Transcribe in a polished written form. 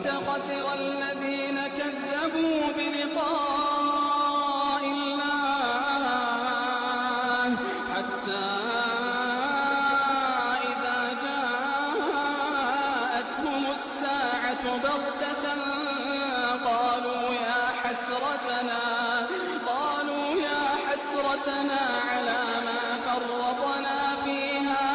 قد خسر الذين كذبوا بلقاء الله حتى إذا جاءتهم الساعة بغتة قالوا يا حسرتنا على ما فرطنا فيها